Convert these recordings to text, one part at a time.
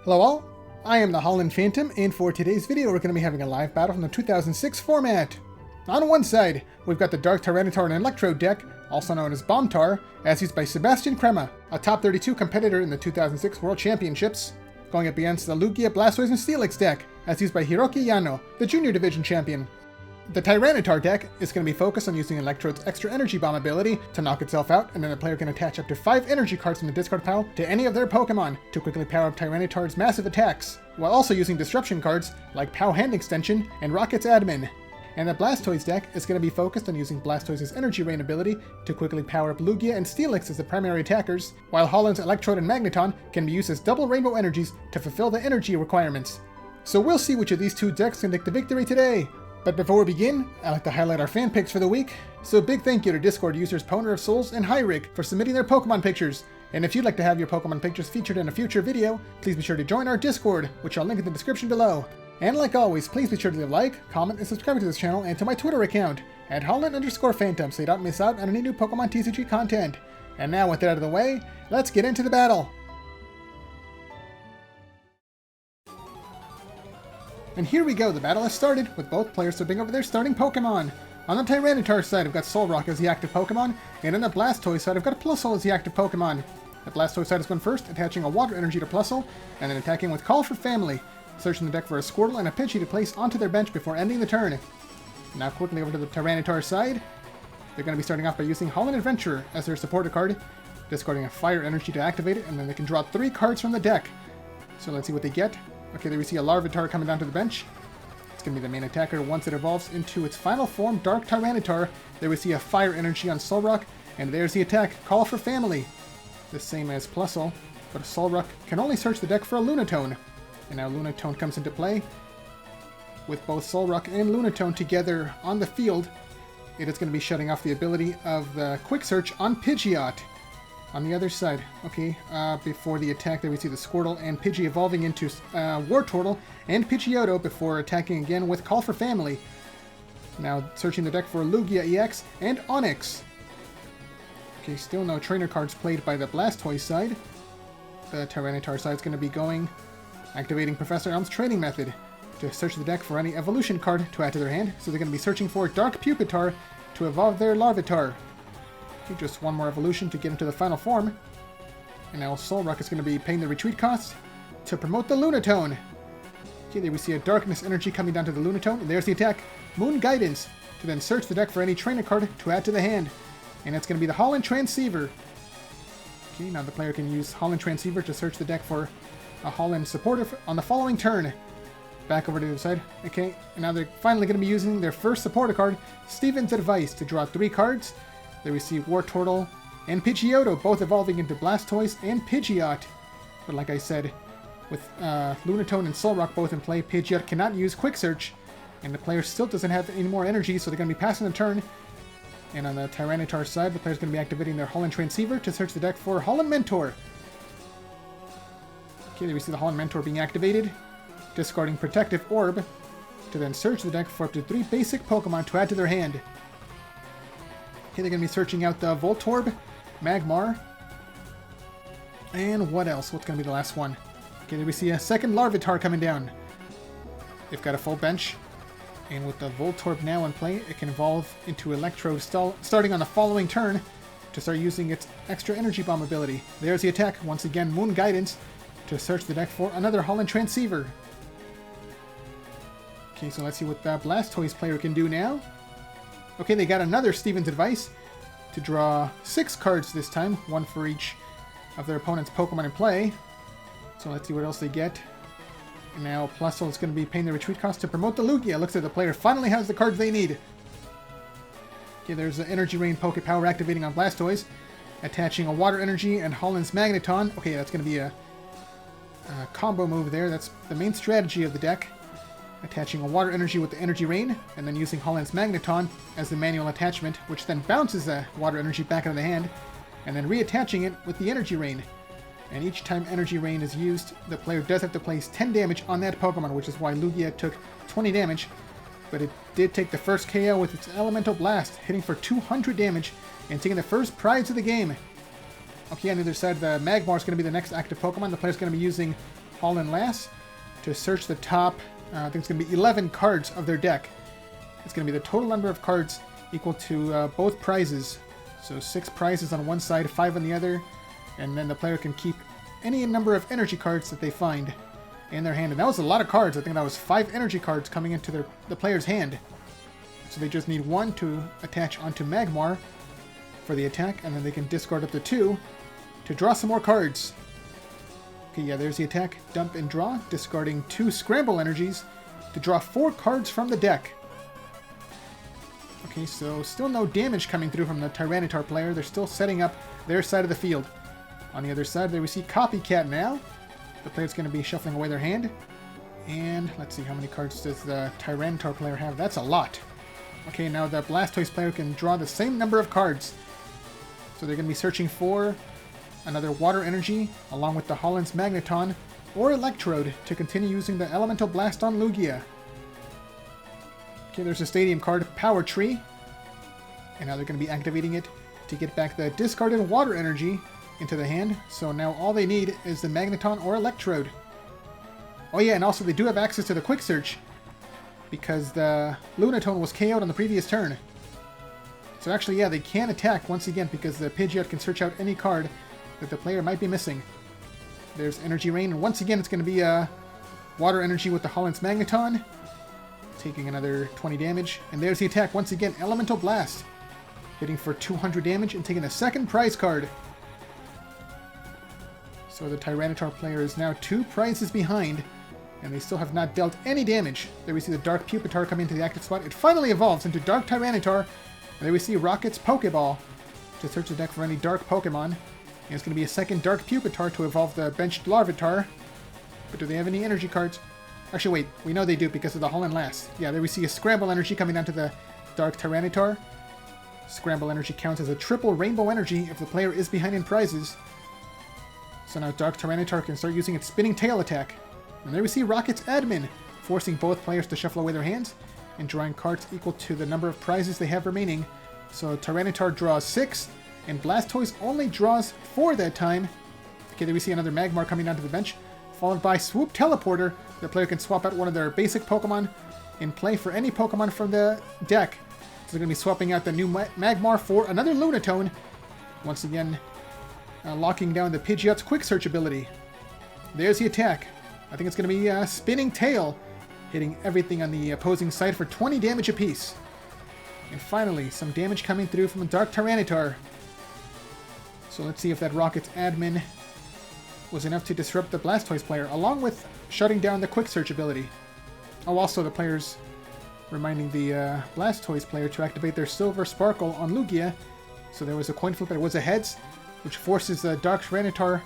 Hello all, I am the Holon Phantom, and for today's video we're going to be having a live battle from the 2006 format. On one side, we've got the Dark Tyranitar and Electrode deck, also known as BombTar, as used by Sebastian Crema, a top 32 competitor in the 2006 World Championships, going up against the Lugia, Blastoise, and Steelix deck, as used by Hiroki Yano, the Junior Division champion. The Tyranitar deck is going to be focused on using Electrode's extra energy bomb ability to knock itself out, and then the player can attach up to 5 energy cards from the discard pile to any of their Pokemon to quickly power up Tyranitar's massive attacks, while also using disruption cards like POW Hand Extension and Rocket's Admin. And the Blastoise deck is going to be focused on using Blastoise's Energy Rain ability to quickly power up Lugia and Steelix as the primary attackers, while Holon's Electrode and Magneton can be used as double rainbow energies to fulfill the energy requirements. So we'll see which of these two decks can take the victory today. But before we begin, I'd like to highlight our fan picks for the week. So a big thank you to Discord users Poner of Souls and Hiroki for submitting their Pokemon pictures. And if you'd like to have your Pokemon pictures featured in a future video, please be sure to join our Discord, which I'll link in the description below. And like always, please be sure to leave a like, comment, and subscribe to this channel and to my Twitter account, at Holon_Phantom, so you don't miss out on any new Pokemon TCG content. And now with that out of the way, let's get into the battle! And here we go, the battle has started, with both players swapping over their starting Pokemon. On the Tyranitar side, I've got Solrock as the active Pokemon, and on the Blastoise side, I've got Plusle as the active Pokemon. The Blastoise side is going first, attaching a Water Energy to Plusle, and then attacking with Call for Family, searching the deck for a Squirtle and a Pidgey to place onto their bench before ending the turn. Now quickly over to the Tyranitar side, they're going to be starting off by using Holon Adventurer as their supporter card, discarding a Fire Energy to activate it, and then they can draw 3 cards from the deck. So let's see what they get. Okay, there we see a Larvitar coming down to the bench. It's going to be the main attacker once it evolves into its final form, Dark Tyranitar. There we see a Fire Energy on Solrock, and there's the attack, Call for Family. The same as Plusle, but Solrock can only search the deck for a Lunatone. And now Lunatone comes into play. With both Solrock and Lunatone together on the field, it is going to be shutting off the ability of the Quick Search on Pidgeot. On the other side, okay, before the attack there we see the Squirtle and Pidgey evolving into Wartortle and Pidgeotto before attacking again with Call for Family. Now searching the deck for Lugia EX and Onix. Okay, still no trainer cards played by the Blastoise side. The Tyranitar side is going to be activating Professor Elm's training method to search the deck for any evolution card to add to their hand, so they're going to be searching for Dark Pupitar to evolve their Larvitar. Okay, just one more evolution to get into the final form. And now Solrock is going to be paying the retreat cost to promote the Lunatone. Okay, there we see a Darkness Energy coming down to the Lunatone, and there's the attack, Moon Guidance, to then search the deck for any trainer card to add to the hand. And that's going to be the Holon Transceiver. Okay, now the player can use Holon Transceiver to search the deck for a Holon supporter on the following turn. Back over to the other side. Okay, and now they're finally going to be using their first supporter card, Steven's Advice, to draw 3 cards. There we see Wartortle and Pidgeotto both evolving into Blastoise and Pidgeot. But like I said, with Lunatone and Solrock both in play, Pidgeot cannot use Quick Search, and the player still doesn't have any more energy, so they're going to be passing the turn. And on the Tyranitar side, the player's going to be activating their Holon Transceiver to search the deck for Holon Mentor. Okay, there we see the Holon Mentor being activated, discarding Protective Orb to then search the deck for up to 3 basic Pokemon to add to their hand. Okay, they're going to be searching out the Voltorb, Magmar, and what else? What's going to be the last one? Okay, there we see a second Larvitar coming down. They've got a full bench, and with the Voltorb now in play, it can evolve into Electrode starting on the following turn to start using its extra energy bomb ability. There's the attack, once again Moon Guidance, to search the deck for another Holon Transceiver. Okay, so let's see what the Blastoise player can do now. Okay, they got another Steven's Advice to draw 6 cards this time, 1 for each of their opponent's Pokemon in play. So let's see what else they get. And now Plusle is going to be paying the retreat cost to promote the Lugia. Looks like the player finally has the cards they need. Okay, there's the Energy Rain Poke Power activating on Blastoise, attaching a Water Energy and Holon's Magneton. Okay, that's going to be a combo move there. That's the main strategy of the deck. Attaching a Water Energy with the Energy Rain, and then using Holon's Magneton as the manual attachment, which then bounces the Water Energy back into the hand, and then reattaching it with the Energy Rain. And each time Energy Rain is used, the player does have to place 10 damage on that Pokemon, which is why Lugia took 20 damage, but it did take the first KO with its Elemental Blast, hitting for 200 damage and taking the first prize of the game. Okay, on the other side, the Magmar is going to be the next active Pokemon. The player's going to be using Holon last to search the top, I think it's going to be 11 cards of their deck. It's going to be the total number of cards equal to both prizes. So 6 prizes on one side, 5 on the other, and then the player can keep any number of energy cards that they find in their hand. And that was a lot of cards. I think that was 5 energy cards coming into the player's hand. So they just need 1 to attach onto Magmar for the attack, and then they can discard up to 2 to draw some more cards. Okay, yeah, there's the attack. Dump and draw, discarding 2 Scramble energies to draw 4 cards from the deck. Okay, so still no damage coming through from the Tyranitar player. They're still setting up their side of the field. On the other side, there we see Copycat now. The player's going to be shuffling away their hand. And let's see, how many cards does the Tyranitar player have? That's a lot. Okay, now the Blastoise player can draw the same number of cards. So they're going to be searching for another Water Energy, along with the Holon's Magneton, or Electrode, to continue using the Elemental Blast on Lugia. Okay, there's a Stadium card, Power Tree. And now they're going to be activating it to get back the discarded Water Energy into the hand. So now all they need is the Magneton or Electrode. Oh yeah, and also they do have access to the Quick Search, because the Lunatone was KO'd on the previous turn. So actually, yeah, they can attack once again, because the Pidgeot can search out any card that the player might be missing. There's Energy Rain, and once again it's going to be a Water Energy with the Holon's Magneton, taking another 20 damage. And there's the attack once again, Elemental Blast, hitting for 200 damage and taking a second prize card. So the Tyranitar player is now 2 prizes behind, and they still have not dealt any damage. There we see the Dark Pupitar come into the active spot. It finally evolves into Dark Tyranitar, and there we see Rocket's Pokeball to search the deck for any Dark Pokemon. And it's going to be a second Dark Pupitar to evolve the benched Larvitar. But do they have any energy cards? Actually, wait. We know they do because of the Holon last. Yeah, there we see a Scramble Energy coming down to the Dark Tyranitar. Scramble Energy counts as a triple Rainbow Energy if the player is behind in prizes. So now Dark Tyranitar can start using its Spinning Tail attack. And there we see Rocket's Admin, forcing both players to shuffle away their hands and drawing cards equal to the number of prizes they have remaining. So Tyranitar draws 6, and Blastoise only draws 4 that time. Okay, there we see another Magmar coming down to the bench, followed by Swoop Teleporter. The player can swap out one of their basic Pokemon and play for any Pokemon from the deck. So they're going to be swapping out the new Magmar for another Lunatone. Once again, locking down the Pidgeot's Quick Search ability. There's the attack. I think it's going to be Spinning Tail, hitting everything on the opposing side for 20 damage apiece. And finally, some damage coming through from the Dark Tyranitar. So let's see if that Rocket's Admin was enough to disrupt the Blastoise player, along with shutting down the Quick Search ability. Oh, also the players reminding the Blastoise player to activate their Silver Sparkle on Lugia. So there was a coin flip, but it was a heads, which forces the Dark Tyranitar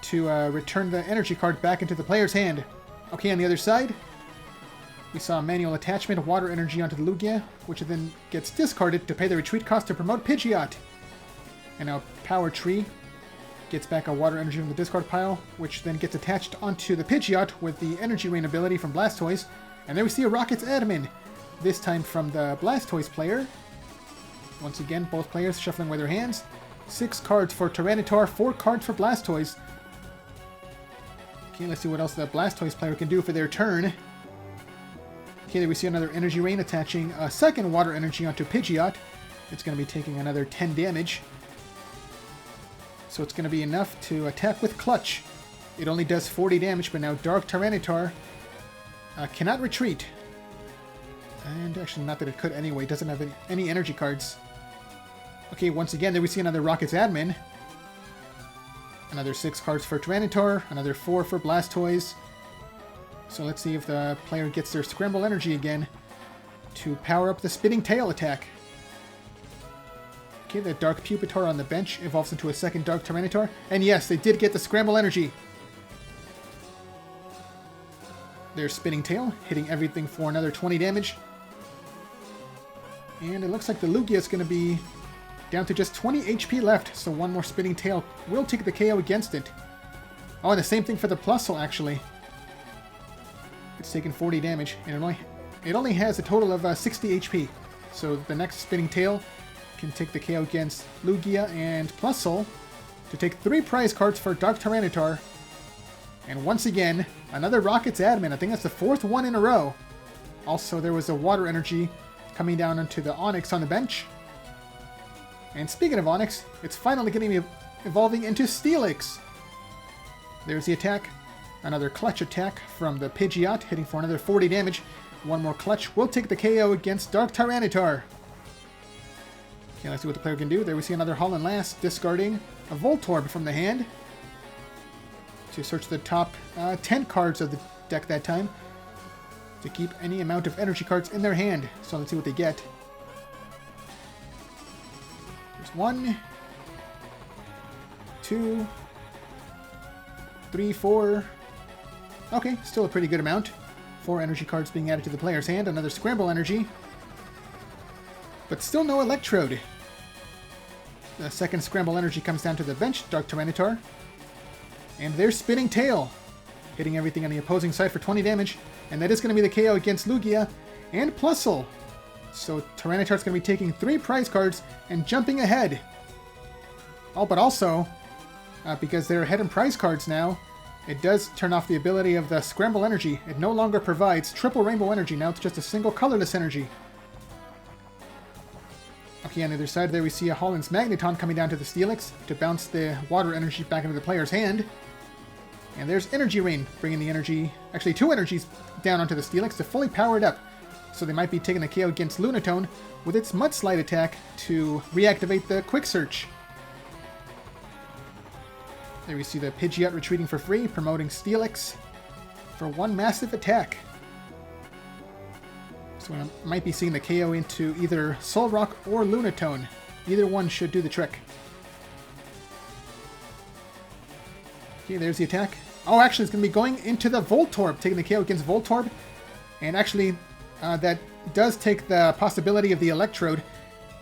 to return the energy card back into the player's hand. Okay, on the other side, we saw a manual attachment of Water Energy onto the Lugia, which then gets discarded to pay the retreat cost to promote Pidgeot. And now Power Tree gets back a Water Energy from the discard pile, which then gets attached onto the Pidgeot with the Energy Rain ability from Blastoise. And there we see a Rocket's Admin, this time from the Blastoise player. Once again, both players shuffling away their hands. 6 cards for Tyranitar, 4 cards for Blastoise. Okay, let's see what else the Blastoise player can do for their turn. Okay, there we see another Energy Rain attaching a second Water Energy onto Pidgeot. It's going to be taking another 10 damage. So it's going to be enough to attack with Clutch. It only does 40 damage, but now Dark Tyranitar cannot retreat. And actually, not that it could anyway. It doesn't have any energy cards. Okay, once again, there we see another Rocket's Admin. Another 6 cards for Tyranitar, another 4 for Blastoise. So let's see if the player gets their Scramble Energy again to power up the Spinning Tail attack. Okay, the Dark Pupitar on the bench evolves into a second Dark Tyranitar. And yes, they did get the Scramble Energy. There's Spinning Tail, hitting everything for another 20 damage. And it looks like the Lugia is going to be down to just 20 HP left, so one more Spinning Tail will take the KO against it. Oh, and the same thing for the Plusle, actually. It's taken 40 damage, and it only has a total of 60 HP. So the next Spinning Tail can take the KO against Lugia and Plusle to take 3 prize cards for Dark Tyranitar. And once again, another Rockets admin. I think that's the 4th one in a row. Also, there was a water energy coming down onto the Onix on the bench. And speaking of Onix, it's finally getting me evolving into Steelix. There's the attack. Another clutch attack from the Pidgeot, hitting for another 40 damage. One more clutch will take the KO against Dark Tyranitar. Okay, let's see what the player can do. There we see another Holon last, discarding a Voltorb from the hand to search the top 10 cards of the deck that time to keep any amount of energy cards in their hand. So let's see what they get. There's 1, 2, 3, 4. Okay, still a pretty good amount. 4 energy cards being added to the player's hand. Another Scramble energy. But still no Electrode. The second Scramble energy comes down to the bench, Dark Tyranitar. And there's Spinning Tail, hitting everything on the opposing side for 20 damage. And that is going to be the KO against Lugia and Plusle. So Tyranitar's going to be taking 3 prize cards and jumping ahead. Oh, but also, because they're ahead in prize cards now, it does turn off the ability of the Scramble energy. It no longer provides triple rainbow energy. Now it's just a single colorless energy. Okay, on the other side there we see a Holland's Magneton coming down to the Steelix to bounce the water energy back into the player's hand. And there's Energy Rain, bringing the energy, actually 2 energies down onto the Steelix to fully power it up. So they might be taking the KO against Lunatone with its Mudslide attack to reactivate the Quick Search. There we see the Pidgeot retreating for free, promoting Steelix for 1 massive attack. So we might be seeing the KO into either Solrock or Lunatone. Either one should do the trick. Okay, there's the attack. Oh, actually, it's going to be going into the Voltorb, taking the KO against Voltorb. And actually, that does take the possibility of the Electrode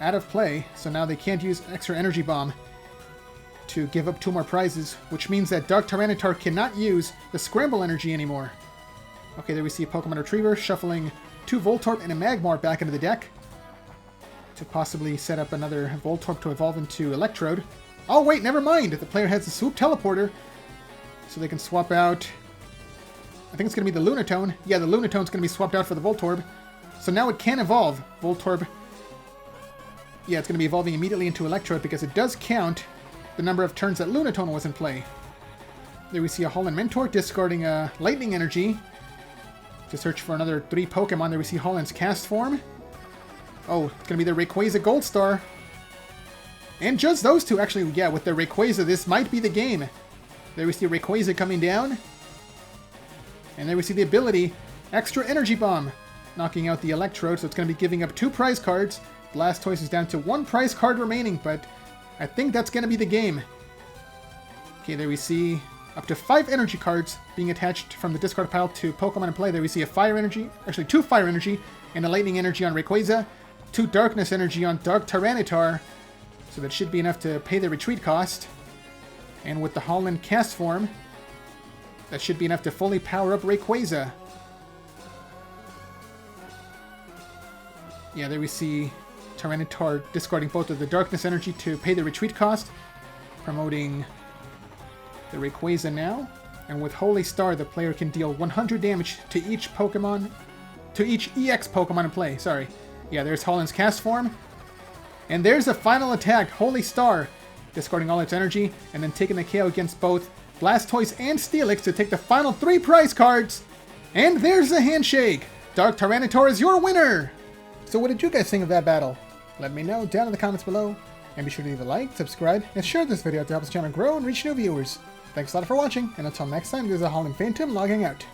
out of play. So now they can't use extra Energy Bomb to give up 2 more prizes, which means that Dark Tyranitar cannot use the Scramble energy anymore. Okay, there we see a Pokemon Retriever shuffling 2 Voltorb and a Magmar back into the deck to possibly set up another Voltorb to evolve into Electrode. Oh wait, never mind! The player has the Swoop Teleporter, so they can swap out... I think it's going to be the Lunatone. Yeah, the Lunatone's going to be swapped out for the Voltorb. So now it can evolve. Voltorb... Yeah, it's going to be evolving immediately into Electrode because it does count the number of turns that Lunatone was in play. There we see a Holon Mentor discarding a Lightning Energy to search for another 3 Pokemon. There we see Holland's Cast Form. Oh, it's going to be the Rayquaza Gold Star. And just those 2, actually, yeah, with the Rayquaza, this might be the game. There we see Rayquaza coming down. And there we see the ability, Extra Energy Bomb, knocking out the Electrode, so it's going to be giving up 2 prize cards. Blastoise is down to 1 prize card remaining, but I think that's going to be the game. Okay, there we see up to 5 energy cards being attached from the discard pile to Pokemon in play. There we see a Fire Energy, actually 2 Fire Energy, and a Lightning Energy on Rayquaza, 2 Darkness Energy on Dark Tyranitar, so that should be enough to pay the retreat cost. And with the Holland Cast Form, that should be enough to fully power up Rayquaza. Yeah, there we see Tyranitar discarding both of the Darkness Energy to pay the retreat cost, promoting the Rayquaza now. And with Holy Star, the player can deal 100 damage to each Pokemon, to each EX Pokemon in play, sorry. Yeah, there's Holland's Cast Form. And there's the final attack, Holy Star, discarding all its energy, and then taking the KO against both Blastoise and Steelix to take the final 3 prize cards. And there's the handshake! Dark Tyranitar is your winner! So what did you guys think of that battle? Let me know down in the comments below. And be sure to leave a like, subscribe, and share this video to help this channel grow and reach new viewers. Thanks a lot for watching, and until next time, this is a Holland Phantom logging out.